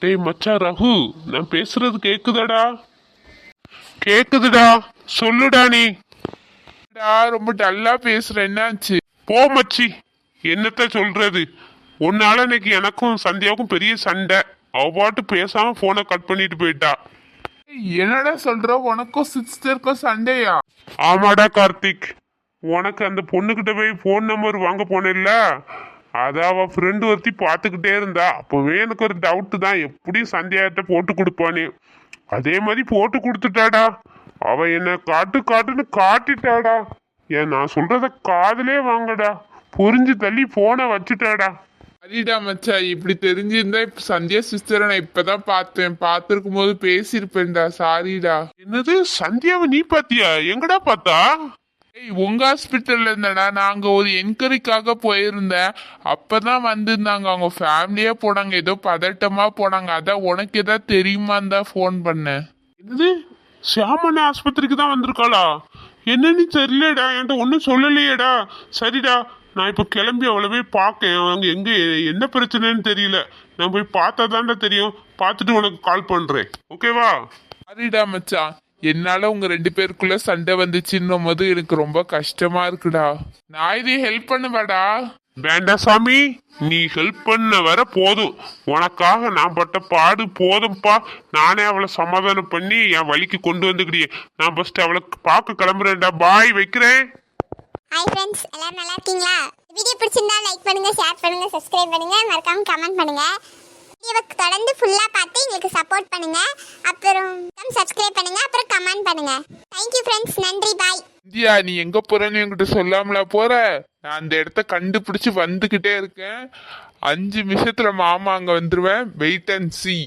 டேய் மச்சான் ரகு, நான் பேசுறது கேக்குதாடா? கேக்குதுடா, சொல்லுடா நீ. ரொம்ப டல்லா பேசுற, என்னாச்சு? போ மச்சி, என்னத்த சொல்றது? உன்னால இன்னைக்கு எனக்கும் சந்தியாவுக்கும் பெரிய சண்டை. அவ பாட்டு பேசாம போனை கட் பண்ணிட்டு போயிட்டா. என்னடா சொல்ற? உனக்கும் சிஸ்டருக்கும் சண்டையா? ஆமாடா கார்த்திக், உனக்கு அந்த பொண்ணுகிட்ட போய் போன் நம்பர் வாங்க போனேல்ல, அத அவ ஃப்ரெண்டு ஒருத்தி பார்த்துக்கிட்டே இருந்தா. அப்பவே எனக்கு ஒரு டவுட் தான், எப்படியும் சந்தியாகிட்ட போட்டு கொடுப்பானே. அதே மாதிரி போட்டு கொடுத்துட்டாடா. அவ என்ன காட்டு காட்டுன்னு காட்டிட்டாடா. ஏன் நான் சொல்றத காதுலே வாங்கடா. புரிஞ்சு தள்ளி போனை வச்சுட்டாடா. சரிடா மச்சா, இப்படி தெரிஞ்சிருந்தா இப்ப சந்தியா சிஸ்டரை நான் இப்பதான் பார்த்தேன். பார்த்திருக்கும் போது பேசியிருப்பேன்டா. சாரிடா. என்னது, சந்தியாவை நீ பாத்தியா? எங்கடா பார்த்தா? உங்க ஹாஸ்பிட்டல்ல இருந்தடா. நாங்க ஒரு என்கொயரிக்காக போயிருந்தேன். அப்பதான் வந்திருந்தாங்க. அவங்க ஃபேமிலியா போனாங்க. ஏதோ பதட்டமா போனாங்க. அதான் உனக்கு ஏதாவது தெரியுமான்னு தான் ஃபோன் பண்ணேன். என்னது, சியாமண்ண ஆஸ்பத்திரிக்கு தான் வந்திருக்காளா? என்னன்னு தெரியலடா, என்கிட்ட ஒன்றும் சொல்லலையேடா. சரிடா, நான் இப்போ கிளம்பி அவளை போய் பார்க்கேன். அவங்க எங்க என்ன பிரச்சனைன்னு தெரியல. நான் போய் பார்த்தா தான்டா தெரியும். பார்த்துட்டு உனக்கு கால் பண்றேன், ஓகேவா? சரிடா மச்சான். என்னால உங்க 2 பேருக்குள்ள சண்டை வந்துச்சுன்னும் போது எனக்கு ரொம்ப கஷ்டமா இருக்குடா. நான் இதை ஹெல்ப் பண்ணுவேடா. வேண்டாம் சாமி, நீ ஹெல்ப் பண்ண வர போதும். உனக்காக நான் பட்ட பாடு போதும்பா. நானே அவளை சமாதானம் பண்ணி என் வழிக்கு கொண்டு வந்துக்கிட்டே. நான் ஃபர்ஸ்ட் அவளை பார்க்க கிளம்புறேன்டா. பாய், வைக்கிறேன். ஹாய் ஃப்ரெண்ட்ஸ், எல்லாரும் நல்லா இருக்கீங்களா? வீடியோ பிடிச்சிருந்தா லைக் பண்ணுங்க, ஷேர் பண்ணுங்க, சப்ஸ்கிரைப் பண்ணுங்க, மறக்காம கமெண்ட் பண்ணுங்க. வீடியோவை தொடர்ந்து ஃபுல்லா பார்த்து எங்களுக்கு சப்போர்ட் பண்ணுங்க. அப்புறம் சப்ஸ்கிரைப் பண்ணுங்க, அப்புறம் கமெண்ட் பண்ணுங்க. தேங்க்யூ ஃப்ரெண்ட்ஸ், நன்றி, பாய். இந்தியா, நீ எங்க போறன்னு என்கிட்ட சொல்லாமலா போற? நான் அந்த இடத்த கண்டுபிடிச்சு வந்துகிட்டே இருக்கேன். 5 நிமிஷத்துல மாமா அங்க வந்துருவேன். Wait and see.